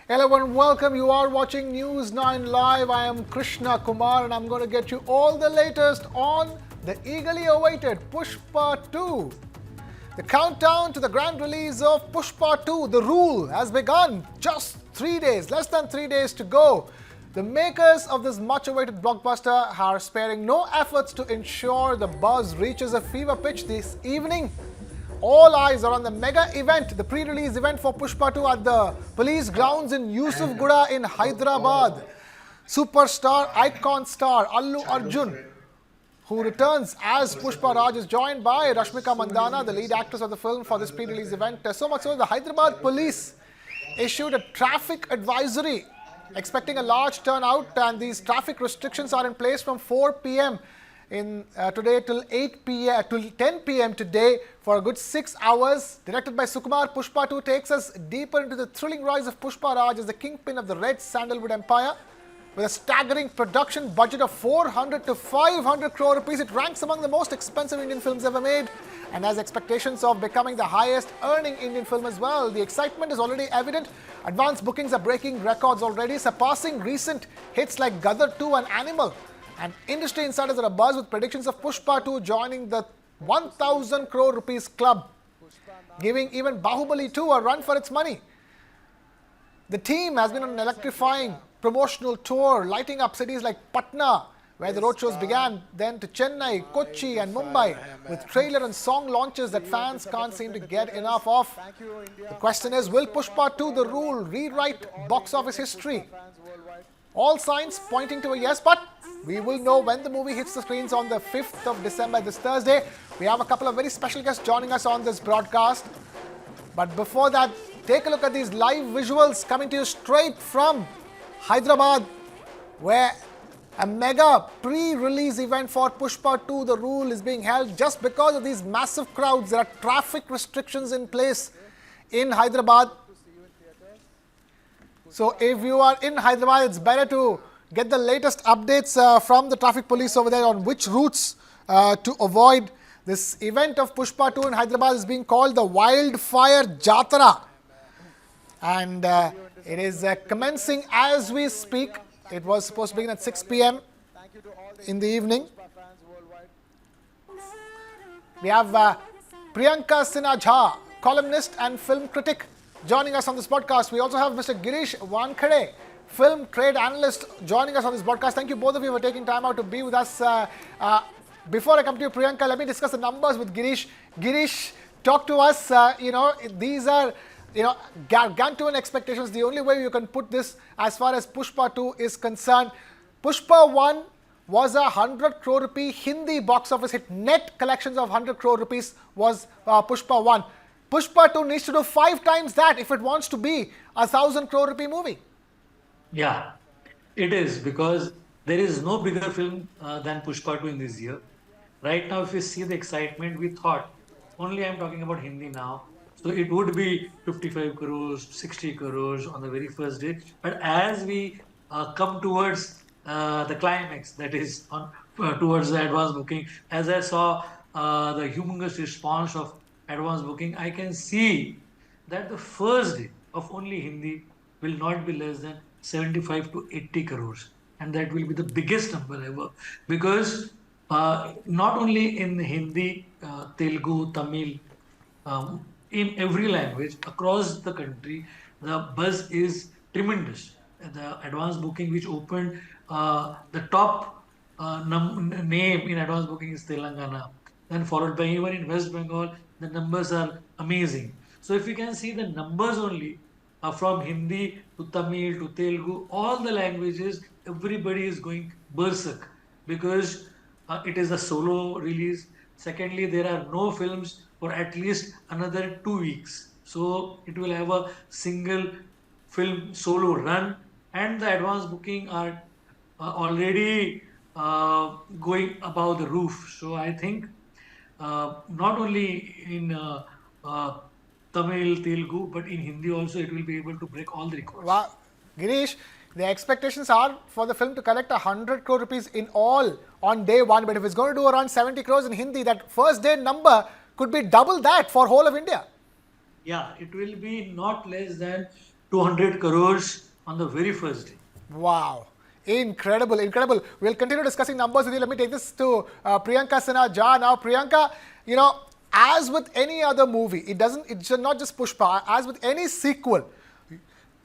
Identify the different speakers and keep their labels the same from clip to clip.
Speaker 1: Hello and welcome. You are watching News 9 Live. I am Krishna Kumar and I'm going to get you all the latest on the eagerly awaited Pushpa 2. The countdown to the grand release of Pushpa 2, The Rule, has begun. Just 3 days, less than 3 days to go. The makers of this much-awaited blockbuster are sparing no efforts to ensure the buzz reaches a fever pitch this evening. All eyes are on the mega event, the pre-release event for Pushpa 2 at the police grounds in Yousufguda in Hyderabad. Superstar icon star Allu Arjun, who returns as Pushpa Raj, is joined by Rashmika Mandanna, the lead actress of the film, for this pre-release event. So much so, the Hyderabad Police issued a traffic advisory expecting a large turnout, and these traffic restrictions are in place from 4 p.m. Today till 8 p.m. till 10 p.m. today for a good 6 hours. Directed by Sukumar, Pushpa 2 takes us deeper into the thrilling rise of Pushpa Raj as the kingpin of the red sandalwood empire. With a staggering production budget of 400 to 500 crore rupees, it ranks among the most expensive Indian films ever made and has expectations of becoming the highest earning Indian film as well. The excitement is already evident. Advance bookings are breaking records already, surpassing recent hits like Gadar 2 and Animal. And industry insiders are abuzz with predictions of Pushpa 2 joining the 1,000 crore rupees club, giving even Bahubali 2 a run for its money. The team has been on an electrifying promotional tour, lighting up cities like Patna, where the roadshows began, then to Chennai, Kochi and Mumbai, with trailer and song launches that fans can't seem to get enough of. The question is, will Pushpa 2, The Rule, rewrite box office history? All signs pointing to a yes, but we will know when the movie hits the screens on the 5th of December, this Thursday. We have a couple of very special guests joining us on this broadcast. But before that, take a look at these live visuals coming to you straight from Hyderabad, where a mega pre-release event for Pushpa 2, The Rule, is being held. Just because of these massive crowds, there are traffic restrictions in place in Hyderabad. So if you are in Hyderabad, it's better to get the latest updates from the traffic police over there on which routes to avoid. This event of Pushpa 2 in Hyderabad is being called the Wildfire Jatara. And it is commencing as we speak. It was supposed to begin at 6 p.m. in the evening. We have Priyanka Sinha Jha, columnist and film critic, joining us on this podcast. We also have Mr. Girish Wankhede, film trade analyst, joining us on this broadcast. Thank you both of you for taking time out to be with us. Before I come to you, Priyanka, let me discuss the numbers with Girish. Girish, talk to us. These are gargantuan expectations. The only way you can put this as far as Pushpa 2 is concerned. Pushpa 1 was a 100 crore rupee Hindi box office hit. Net collections of 100 crore rupees was Pushpa 1. Pushpa 2 needs to do 5 times that if it wants to be a 1,000 crore rupee movie.
Speaker 2: Yeah, it is, because there is no bigger film than Pushpa 2 in this year. Right now, if you see the excitement, we thought, only I'm talking about Hindi now, so it would be 55 crores, 60 crores on the very first day. But as we come towards the climax, that is towards the advance booking, as I saw the humongous response of advance booking, I can see that the first day of only Hindi will not be less than 75 to 80 crores. And that will be the biggest number ever. Because not only in Hindi, Telugu, Tamil, in every language across the country, the buzz is tremendous. The advance booking which opened, the top name in advance booking is Telangana. Then followed by even in West Bengal, the numbers are amazing. So if you can see the numbers only from Hindi to Tamil to Telugu, all the languages, everybody is going berserk because it is a solo release. Secondly, there are no films for at least another 2 weeks. So it will have a single film solo run, and the advance booking are already going above the roof. So I think not only in Tamil, Telugu, but in Hindi also it will be able to break all the records.
Speaker 1: Wow. Girish, the expectations are for the film to collect 100 crore rupees in all on day one. But if it's going to do around 70 crores in Hindi, that first day number could be double that for whole of India.
Speaker 2: Yeah, it will be not less than 200 crores on the very first day.
Speaker 1: Wow. Incredible, incredible. We'll continue discussing numbers with you. Let me take this to Priyanka Sinha Jha. Now, Priyanka, you know, as with any other movie, it's not just Pushpa, as with any sequel,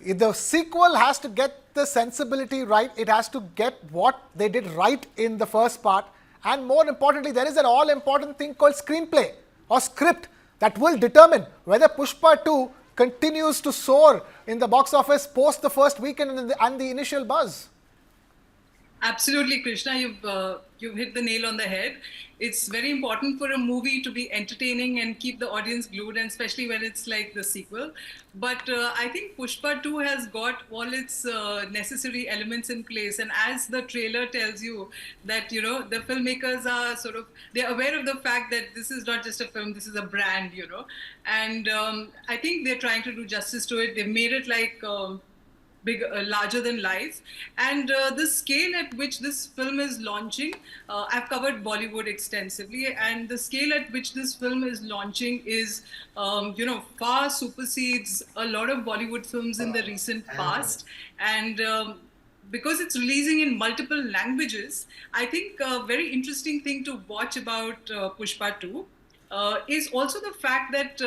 Speaker 1: the sequel has to get the sensibility right. It has to get what they did right in the first part. And more importantly, there is an all important thing called screenplay or script that will determine whether Pushpa 2 continues to soar in the box office post the first weekend and the initial buzz.
Speaker 3: Absolutely, Krishna. You've hit the nail on the head. It's very important for a movie to be entertaining and keep the audience glued, and especially when it's like the sequel. But I think Pushpa 2 has got all its necessary elements in place. And as the trailer tells you, that the filmmakers are they're aware of the fact that this is not just a film, this is a brand, and I think they're trying to do justice to it. They've made it like big, larger than life, and the scale at which this film is launching. I've covered Bollywood extensively, and the scale at which this film is launching is, far supersedes a lot of Bollywood films in the recent past, and. Because it's releasing in multiple languages, I think a very interesting thing to watch about Pushpa 2 is also the fact that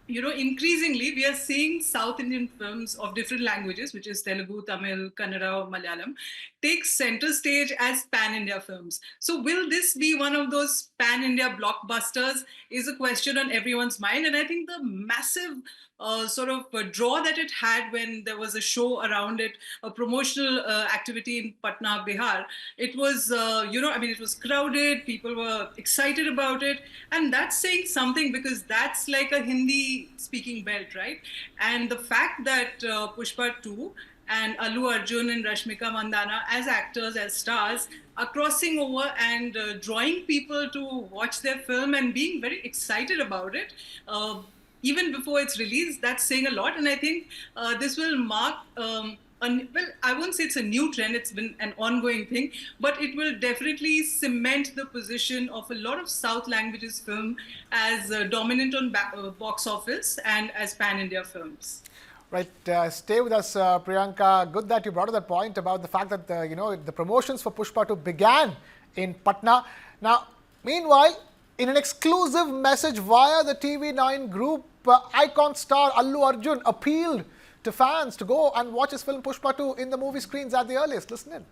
Speaker 3: increasingly we are seeing South Indian films of different languages, which is Telugu, Tamil, Kannada, Malayalam, take center stage as pan-India films. So will this be one of those pan-India blockbusters is a question on everyone's mind. And I think the massive draw that it had when there was a show around it, a promotional activity in Patna, Bihar. It was, it was crowded. People were excited about it, and that's saying something because that's like a Hindi-speaking belt, right? And the fact that Pushpa 2 and Allu Arjun and Rashmika Mandanna as actors, as stars, are crossing over and drawing people to watch their film and being very excited about it. Even before its release, that's saying a lot. And I think this will mark, well, I won't say it's a new trend, it's been an ongoing thing, but it will definitely cement the position of a lot of South languages film as dominant on box office and as pan-India films.
Speaker 1: Right, stay with us, Priyanka. Good that you brought up that point about the fact that the promotions for Pushpa 2 began in Patna. Now, meanwhile, in an exclusive message via the TV9 group, icon star Allu Arjun appealed to fans to go and watch his film Pushpa 2 in the movie screens at the earliest. Listen in.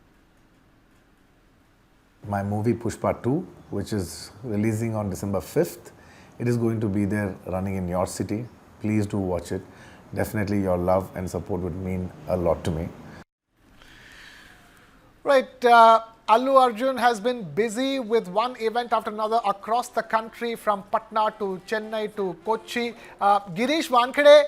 Speaker 4: My movie Pushpa 2, which is releasing on December 5th, it is going to be there running in your city. Please do watch it. Definitely your love and support would mean a lot to me.
Speaker 1: Right, Allu Arjun has been busy with one event after another across the country, from Patna to Chennai to Kochi. Girish Wankhede,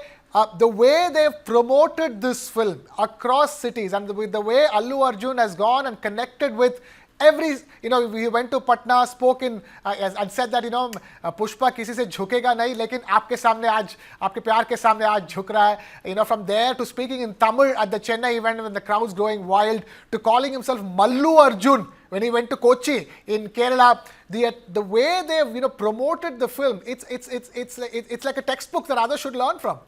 Speaker 1: the way they've promoted this film across cities, and with the way Allu Arjun has gone and connected with we went to Patna, spoke in and said that Pushpa किसी से झुकेगा नहीं, लेकिन आपके सामने आज, आपके प्यार के सामने आज झुक रहा है. From there to speaking in Tamil at the Chennai event when the crowd's going wild, to calling himself Mallu Arjun when he went to Kochi in Kerala. The way they've promoted the film, it's like a textbook that others should learn from.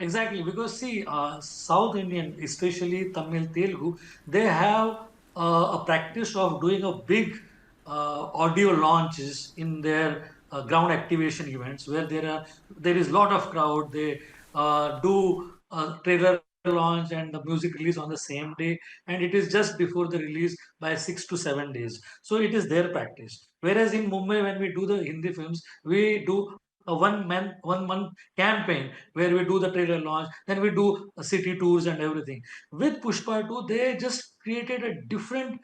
Speaker 2: Exactly, because see, South Indian, especially Tamil, Telugu, they have a practice of doing a big audio launches in their ground activation events, where there is lot of crowd. They do a trailer launch and the music release on the same day, and it is just before the release by 6 to 7 days. So it is their practice. Whereas in Mumbai, when we do the Hindi films, we do a 1 month campaign where we do the trailer launch, then we do city tours and everything. With Pushpa 2, they just created a different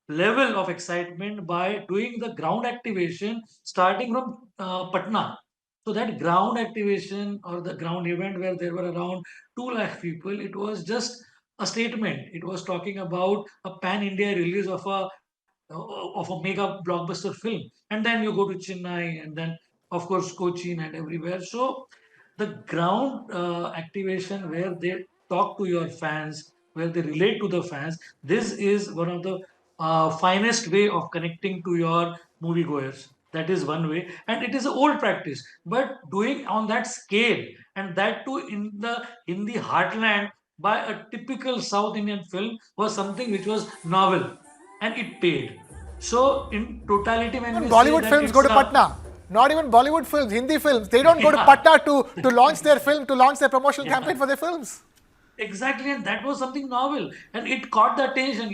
Speaker 2: level of excitement by doing the ground activation starting from Patna. So that ground activation or the ground event where there were around 2 lakh people, it was just a statement. It was talking about a pan-India release of a mega blockbuster film. And then you go to Chennai and then, of course, Cochin and everywhere. So the ground activation where they talk to your fans, where they relate to the fans, this is one of the finest way of connecting to your moviegoers. That is one way, and it is an old practice. But doing on that scale, and that too in the heartland by a typical South Indian film, was something which was novel, and it paid. So in totality, when
Speaker 1: Even
Speaker 2: we say
Speaker 1: Bollywood
Speaker 2: that
Speaker 1: films go
Speaker 2: it's
Speaker 1: to
Speaker 2: a
Speaker 1: Patna. Not even Bollywood films, Hindi films. They don't go to
Speaker 2: yeah,
Speaker 1: Patna to launch their film, to launch their promotional
Speaker 2: yeah.
Speaker 1: campaign for their films.
Speaker 2: Exactly, and that was something novel, and it caught the attention.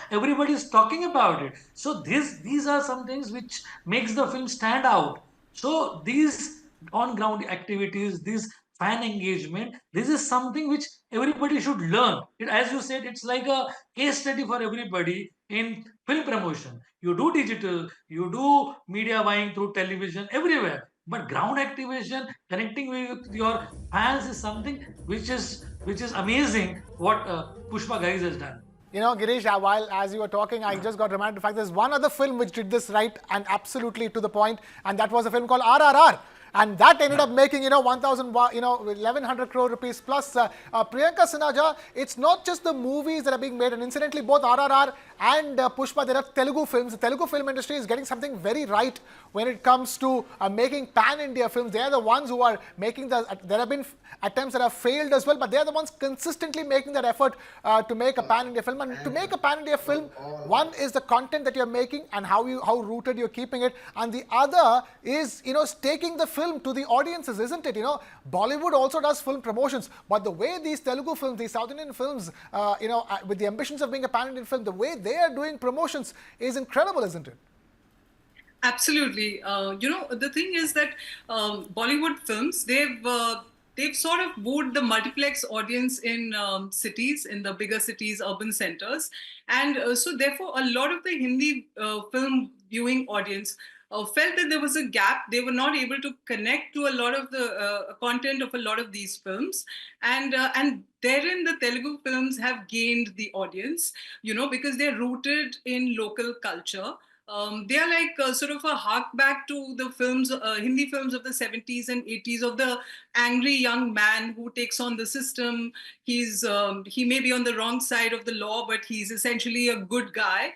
Speaker 2: Everybody's talking about it. So these are some things which makes the film stand out. So these on ground activities, this fan engagement, this is something which everybody should learn. As you said, it's like a case study for everybody in film promotion. You do digital, you do media buying through television, everywhere. But ground activation, connecting with your fans is something which is amazing what Pushpa guys has done.
Speaker 1: You know, Girish, while as you were talking, I just got reminded of the fact there's one other film which did this right and absolutely to the point, and that was a film called RRR. And that ended up making, 1,100 crore rupees plus. Priyanka Sinha, it's not just the movies that are being made, and incidentally, both RRR and Pushpa, there are Telugu films. The Telugu film industry is getting something very right when it comes to making pan-India films. They are the ones who are making there have been attempts that have failed as well, but they are the ones consistently making that effort to make a pan-India film. And to make a pan-India film, one is the content that you're making and how rooted you're keeping it, and the other is taking the film to the audiences, isn't it? Bollywood also does film promotions, but the way these Telugu films, these South Indian films, with the ambitions of being a pan-Indian film, the way they are doing promotions is incredible, isn't it?
Speaker 3: Absolutely. The thing is that Bollywood films, they've sort of wooed the multiplex audience in cities, in the bigger cities, urban centers. And so therefore, a lot of the Hindi film viewing audience felt that there was a gap. They were not able to connect to a lot of the content of a lot of these films. And therein the Telugu films have gained the audience, because they're rooted in local culture. They are like sort of a hark back to the films, Hindi films of the 70s and 80s, of the angry young man who takes on the system. He may be on the wrong side of the law, but he's essentially a good guy.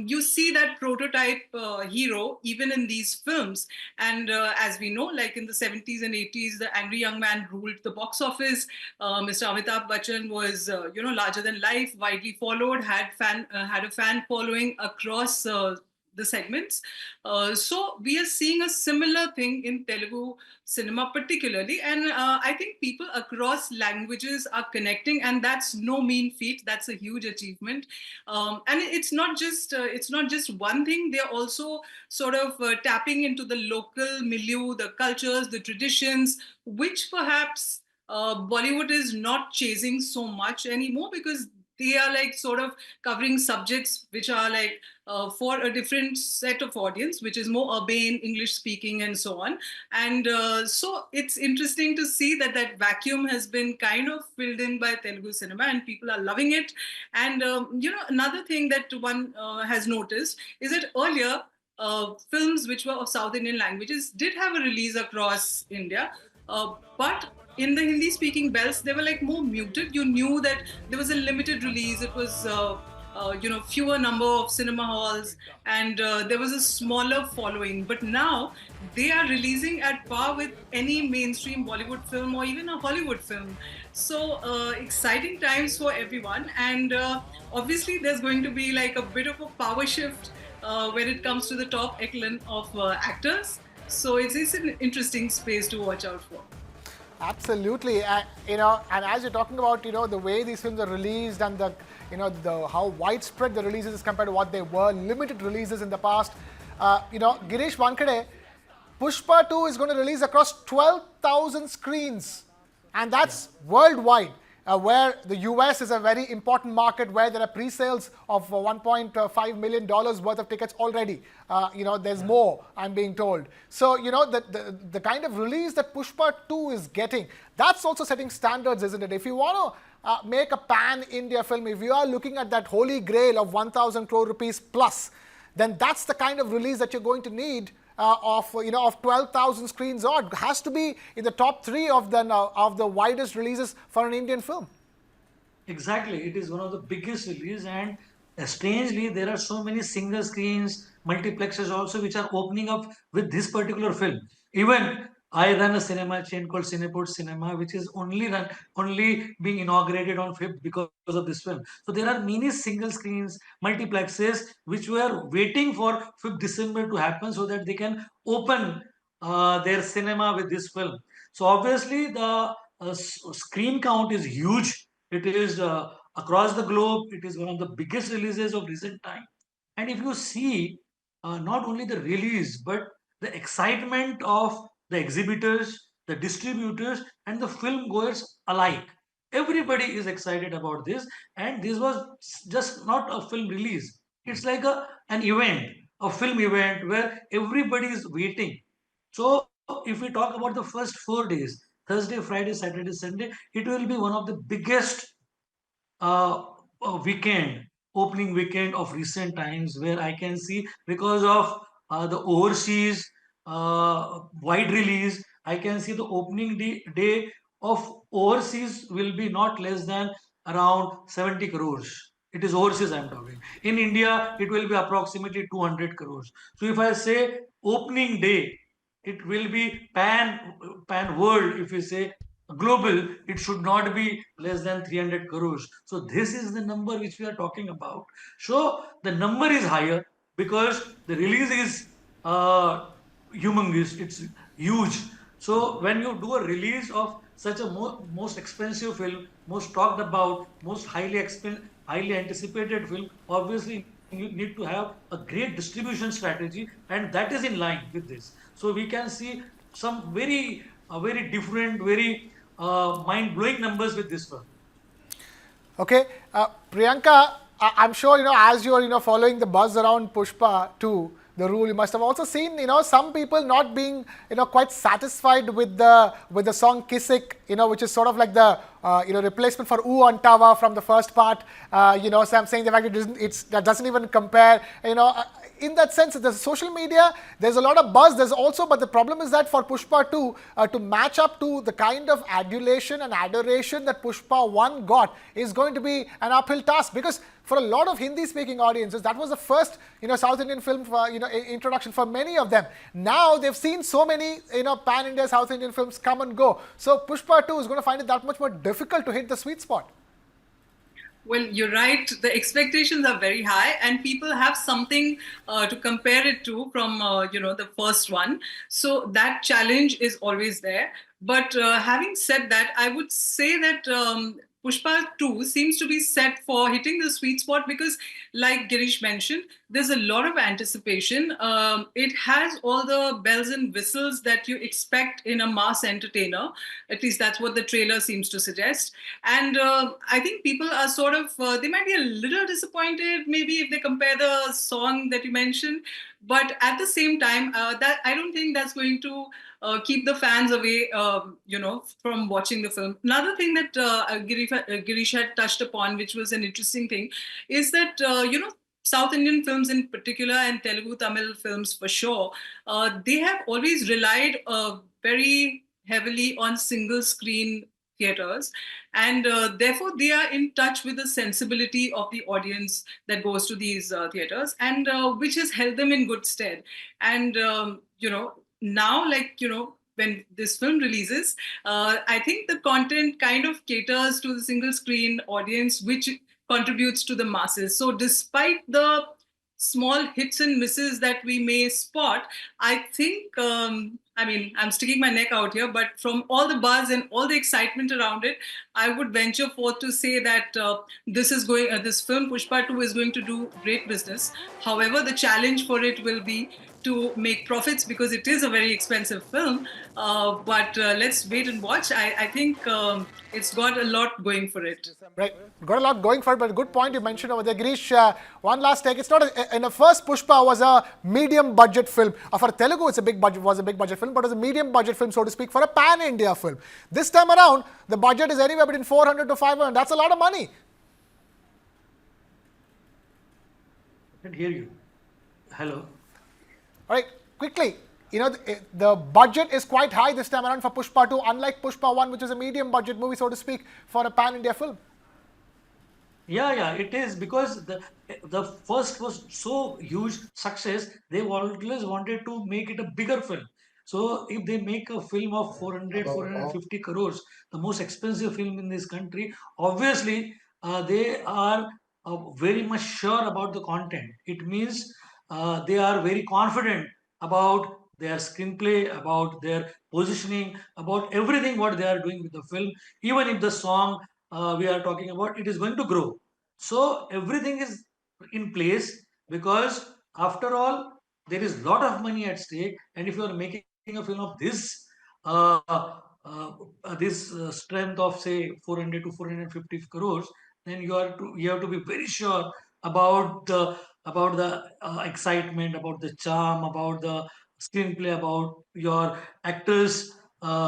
Speaker 3: You see that prototype hero even in these films. And as we know, like in the 70s and 80s, the angry young man ruled the box office. Mr. Amitabh Bachchan was, larger than life, widely followed, had a fan following across the segments. So we are seeing a similar thing in Telugu cinema particularly. And I think people across languages are connecting, and that's no mean feat. That's a huge achievement. And it's not just one thing. They're also sort of tapping into the local milieu, the cultures, the traditions, which perhaps Bollywood is not chasing so much anymore, because they are like sort of covering subjects which are like for a different set of audience, which is more urbane, English speaking, and so on. And so it's interesting to see that vacuum has been kind of filled in by Telugu cinema, and people are loving it. And another thing that one has noticed is that earlier films which were of South Indian languages did have a release across India, but in the Hindi speaking belts, they were like more muted. You knew that there was a limited release. It was, fewer number of cinema halls, and there was a smaller following. But now they are releasing at par with any mainstream Bollywood film or even a Hollywood film. So exciting times for everyone. And obviously there's going to be like a bit of a power shift when it comes to the top echelon of actors. So it's an interesting space to watch out for.
Speaker 1: Absolutely, and as you're talking about, the way these films are released and the how widespread the releases is compared to what they were, limited releases in the past. Girish Wankade, Pushpa 2 is going to release across 12,000 screens, and that's worldwide. Where the US is a very important market, where there are pre-sales of $1.5 million worth of tickets already. There's more, I'm being told. So, the kind of release that Pushpa 2 is getting, that's also setting standards, isn't it? If you want to make a pan-India film, if you are looking at that holy grail of 1,000 crore rupees plus, then that's the kind of release that you're going to need of 12,000 screens odd. Has to be in the top 3 of the widest releases for an Indian film.
Speaker 2: Exactly, it is one of the biggest release, and strangely, there are so many single screens, multiplexes also, which are opening up with this particular film. Even I run a cinema chain called Cineport Cinema, which is only being inaugurated on 5th because of this film. So there are many single screens, multiplexes, which were waiting for 5th December to happen so that they can open their cinema with this film. So obviously the screen count is huge. It is across the globe. It is one of the biggest releases of recent time. And if you see not only the release, but the excitement of the exhibitors, the distributors, and the film goers alike. Everybody is excited about this, and this was just not a film release. It's like an event, a film event where everybody is waiting. So, if we talk about the first 4 days, Thursday, Friday, Saturday, Sunday, it will be one of the biggest weekend, opening weekend of recent times where I can see because of the overseas wide release, I can see the opening day of overseas will be not less than around 70 crores. It is overseas I'm talking. In India, it will be approximately 200 crores. So if I say opening day, it will be pan world. If you say global, it should not be less than 300 crores. So this is the number which we are talking about. So the number is higher because the release is humongous, it's huge. So when you do a release of such a most expensive film, most talked about, most highly anticipated film, obviously you need to have a great distribution strategy, and that is in line with this. So we can see some very different, very mind-blowing numbers with this film.
Speaker 1: Okay, Priyanka, I'm sure as you're following the buzz around Pushpa 2, the rule, you must have also seen some people not being quite satisfied with the song Kisik, which is sort of like the replacement for Oo Antawa from the first part. So I'm saying the fact that doesn't even compare. In that sense, there's social media, there's a lot of buzz, there's also, but the problem is that for Pushpa 2, to match up to the kind of adulation and adoration that Pushpa 1 got is going to be an uphill task, because for a lot of Hindi-speaking audiences, that was the first, South Indian film, introduction for many of them. Now they've seen so many, pan-India South Indian films come and go. So Pushpa 2 is going to find it that much more difficult to hit the sweet spot.
Speaker 3: Well, you're right. The expectations are very high, and people have something to compare it to from the first one. So that challenge is always there. But having said that, I would say that Pushpa 2 seems to be set for hitting the sweet spot because, like Girish mentioned, there's a lot of anticipation. It has all the bells and whistles that you expect in a mass entertainer. At least that's what the trailer seems to suggest. And I think people are sort of, they might be a little disappointed maybe if they compare the song that you mentioned. But at the same time, that I don't think that's going to keep the fans away, from watching the film. Another thing that Girish had touched upon, which was an interesting thing, is that, South Indian films in particular and Telugu Tamil films for sure, they have always relied very heavily on single screen theaters, and therefore they are in touch with the sensibility of the audience that goes to these theaters, and which has held them in good stead. And now, when this film releases, I think the content kind of caters to the single screen audience, which contributes to the masses. So despite the small hits and misses that we may spot, I think, I'm sticking my neck out here, but from all the buzz and all the excitement around it, I would venture forth to say that this film Pushpa 2 is going to do great business. However, the challenge for it will be to make profits because it is a very expensive film. But let's wait and watch. I think it's got a lot going for it.
Speaker 1: Right, got a lot going for it, but a good point you mentioned over there, Girish. One last take. It's not in the first Pushpa was a medium budget film. For Telugu, it's a big budget film, but it was a medium budget film, so to speak, for a pan India film. This time around, the budget is anywhere between 400 to 500. That's a lot of money.
Speaker 2: I can hear you. Hello.
Speaker 1: All right, quickly. The budget is quite high this time around for Pushpa 2, unlike Pushpa 1, which is a medium budget movie, so to speak, for a pan India film.
Speaker 2: Yeah, it is because the first was so huge success. They always wanted to make it a bigger film. So if they make a film of 400, 450 crores, the most expensive film in this country, obviously they are very much sure about the content. It means they are very confident about their screenplay, about their positioning, about everything what they are doing with the film. Even if the song we are talking about, it is going to grow. So everything is in place because after all, there is lot of money at stake, and if you are making a film of uh, this strength of say 400 to 450 crores, then you have to be very sure about the excitement, about the charm, about the screenplay, about your actors'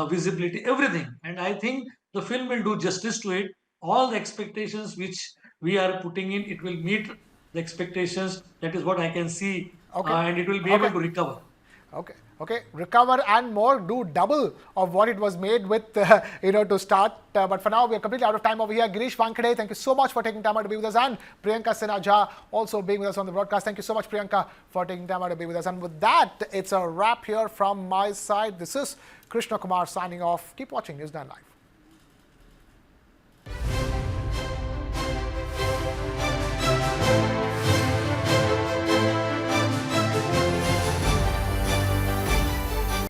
Speaker 2: visibility, everything. And I think the film will do justice to it. All the expectations which we are putting in, it will meet the expectations. That is what I can see,
Speaker 1: Okay.
Speaker 2: and it will be able
Speaker 1: Okay.
Speaker 2: to recover.
Speaker 1: Okay. Recover and more. Do double of what it was made with, to start. But for now, we are completely out of time over here. Girish Vankade, thank you so much for taking time out to be with us, and Priyanka Sinha Jha also being with us on the broadcast. Thank you so much, Priyanka, for taking time out to be with us. And with that, it's a wrap here from my side. This is Krishna Kumar signing off. Keep watching News 9 Live.